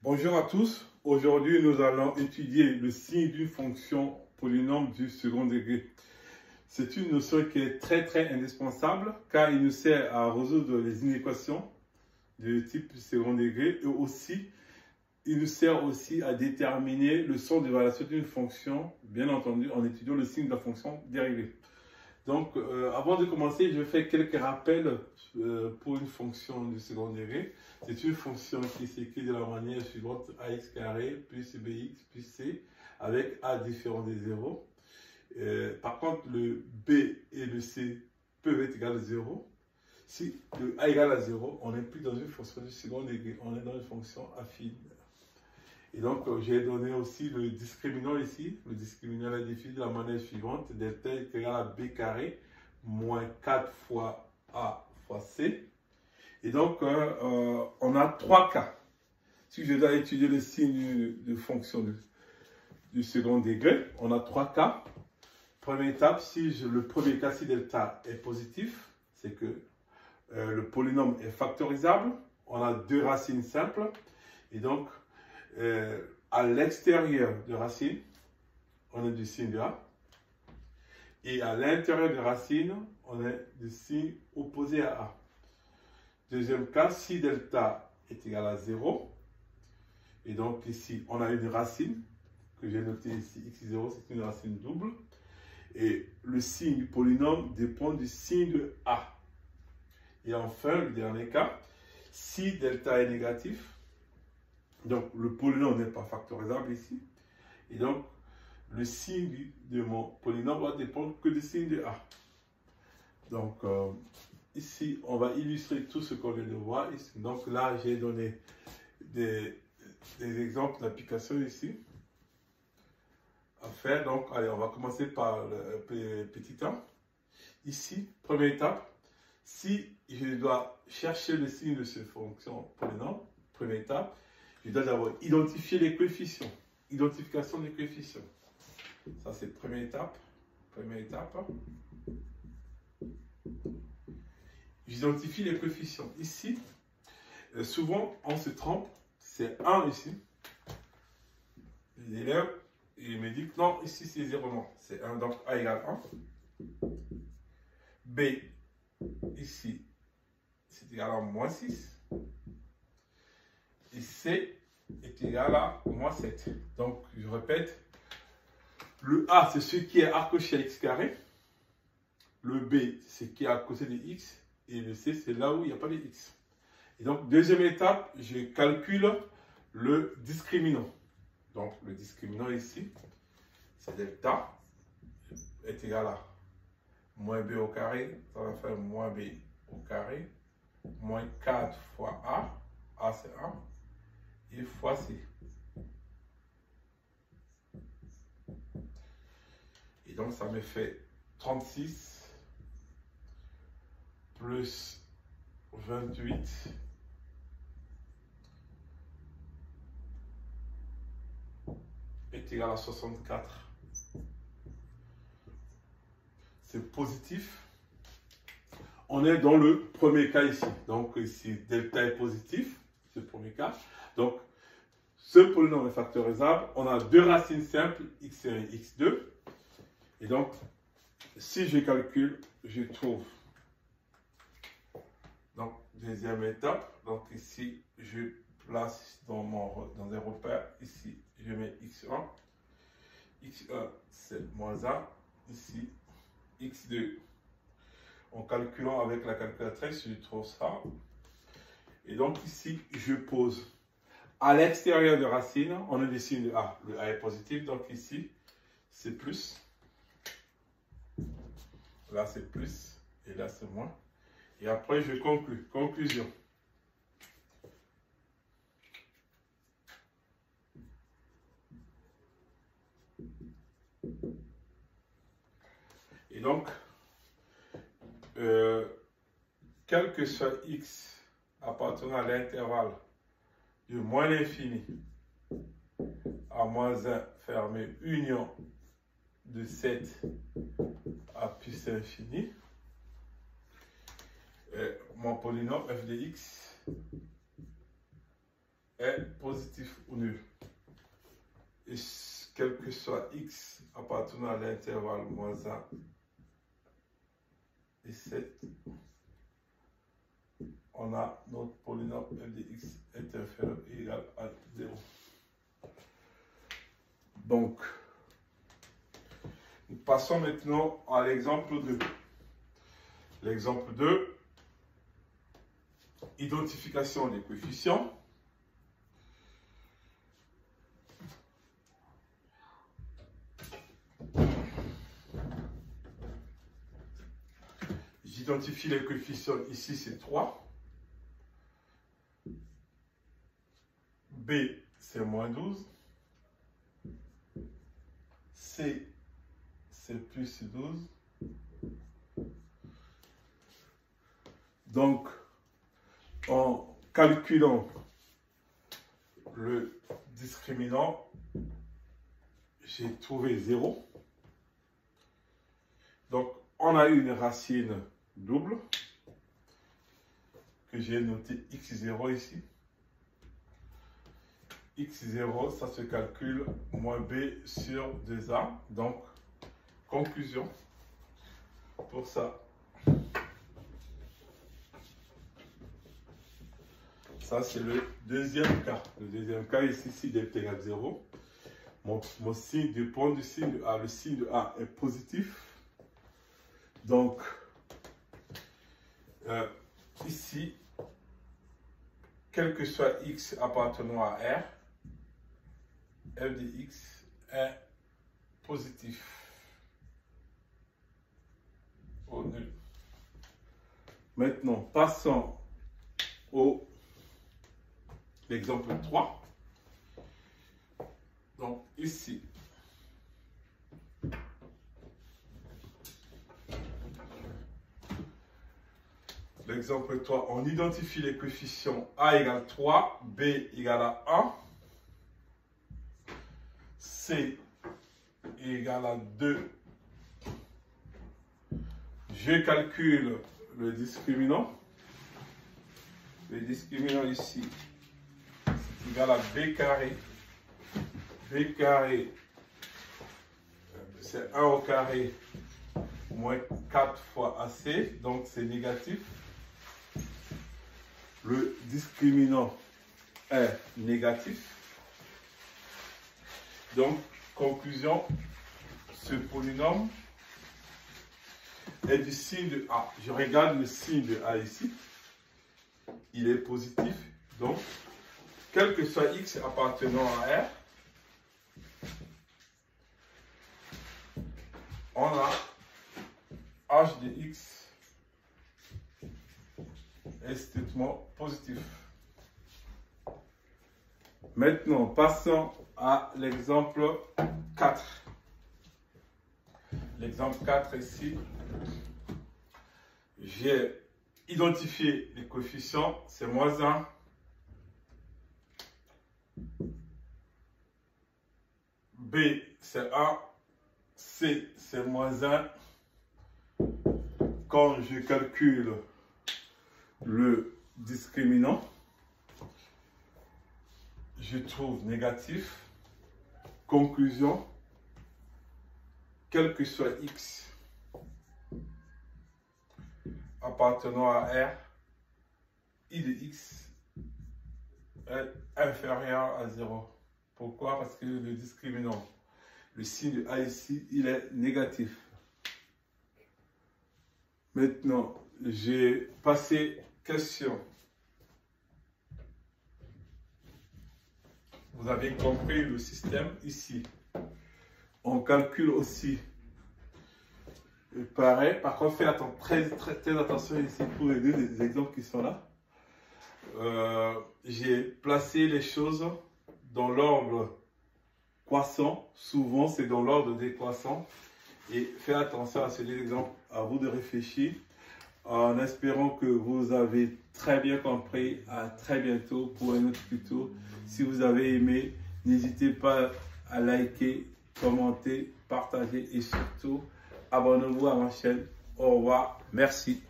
Bonjour à tous. Aujourd'hui, nous allons étudier le signe d'une fonction polynôme du second degré. C'est une notion qui est très indispensable car il nous sert à résoudre les inéquations de type second degré et aussi, il nous sert aussi à déterminer le sens d'évaluation d'une fonction, bien entendu en étudiant le signe de la fonction dérivée. Donc, avant de commencer, je fais quelques rappels pour une fonction du second degré. C'est une fonction qui s'écrit de la manière suivante: ax carré plus bx plus c avec a différent de 0. Par contre, le b et le c peuvent être égales à 0. Si le a égale à 0, on n'est plus dans une fonction du second degré, on est dans une fonction affine. Et donc, j'ai donné aussi le discriminant ici. Le discriminant est défini de la manière suivante: delta est égal à b carré moins 4 fois a fois c. Et donc, on a trois cas. Si je dois étudier le signe de fonction du second degré, on a trois cas. Première étape, le premier cas, si delta est positif, c'est que le polynôme est factorisable. On a deux racines simples. Et donc, à l'extérieur de racine, on a du signe de A. Et à l'intérieur de racine, on a du signe opposé à A. Deuxième cas, si delta est égal à 0, et donc ici, on a une racine, que j'ai notée ici, x0, c'est une racine double, et le signe du polynôme dépend du signe de A. Et enfin, le dernier cas, si delta est négatif, donc le polynôme n'est pas factorisable ici, et donc le signe de mon polynôme va dépendre que du signe de A. Donc, ici, on va illustrer tout ce qu'on vient de voir. Ici. Donc là, j'ai donné des exemples d'application ici à faire. Donc, allez, on va commencer par le petit 1. Ici, première étape, si je dois chercher le signe de cette fonction polynôme, première étape, je dois d'abord identifier les coefficients. Identification des coefficients. Ça, c'est première étape. Première étape. J'identifie les coefficients. Ici, souvent, on se trompe. C'est 1 ici. L'élève, il me dit que non, ici, c'est 0. Non, c'est 1. Donc, A égale 1. B, ici, c'est égal à moins 6. Et C est égal à moins 7. Donc, je répète. Le A, c'est ce qui est accroché à x carré. Le B, c'est ce qui est à côté de x. Et le C, c'est là où il n'y a pas de x. Et donc, deuxième étape, je calcule le discriminant. Donc, le discriminant ici, c'est delta est égal à moins b au carré. Ça va faire moins b au carré. Moins 4 fois a. A, c'est 1. Et fois c. Et donc, ça me fait 36 plus 28 est égal à 64. C'est positif. On est dans le premier cas ici. Donc ici, delta est positif, c'est le premier cas. Donc, ce polynôme est factorisable. On a deux racines simples, x1 et x2. Et donc, si je calcule, je trouve. Donc, deuxième étape. Donc ici, je place dans un repère. Ici, je mets x1. x1, c'est moins 1. Ici, x2. En calculant avec la calculatrice, je trouve ça. Et donc ici, je pose. À l'extérieur de racine, on a des signes de A. Le A est positif, donc ici, c'est plus. Là, c'est plus. Et là, c'est moins. Et après, je conclue. Conclusion. Et donc, quel que soit x appartenant à l'intervalle de moins l'infini à moins 1 fermé union de 7 à plus infini, mon polynôme f de x est positif ou nul. Et quel que soit x appartenant à l'intervalle moins 1 et 7, on a notre polynôme f de x est inférieur ou égal à 0. Donc, nous passons maintenant à l'exemple 2. L'exemple 2, identification des coefficients. J'identifie les coefficients, ici c'est 3. B, c'est moins 12. C, c'est plus 12. Donc, en calculant le discriminant, j'ai trouvé 0. Donc, on a une racine double que j'ai noté x0 ici. x0, ça se calcule moins b sur 2a. Donc, conclusion pour ça. Ça, c'est le deuxième cas. Le deuxième cas, ici, si d est égal à 0, mon signe dépend du signe de A. Le signe de A est positif. Donc, ici, quel que soit x appartenant à R, f de x est positif ou nul. Maintenant, passons au l'exemple 3. Donc, ici, l'exemple 3, on identifie les coefficients A égale 3, B égale à 1, C égale à 2. Je calcule le discriminant. Le discriminant ici, c'est égal à B carré. B carré, c'est 1 au carré moins 4 fois AC, donc c'est négatif. Le discriminant est négatif. Donc, conclusion, ce polynôme est du signe de A. Je regarde le signe de A ici. Il est positif. Donc, quel que soit x appartenant à R, on a h de x est strictement positif. Maintenant, passons à l'exemple 4. L'exemple 4 ici, j'ai identifié les coefficients, c'est moins 1. B, c'est 1. C, c'est moins 1. Quand je calcule le discriminant, je trouve négatif. Conclusion, quel que soit x appartenant à R, I de x est inférieur à 0. Pourquoi? Parce que le discriminant, le signe de A ici, il est négatif. Maintenant, j'ai passé question. Vous avez compris le système ici. On calcule aussi pareil. Par contre, faites très attention ici pour les deux exemples qui sont là. J'ai placé les choses dans l'ordre croissant. Souvent, c'est dans l'ordre décroissant. Et faites attention à ces deux exemples. À vous de réfléchir. En espérant que vous avez très bien compris. À très bientôt pour un autre tuto. Si vous avez aimé, n'hésitez pas à liker, commenter, partager et surtout abonnez-vous à ma chaîne. Au revoir. Merci.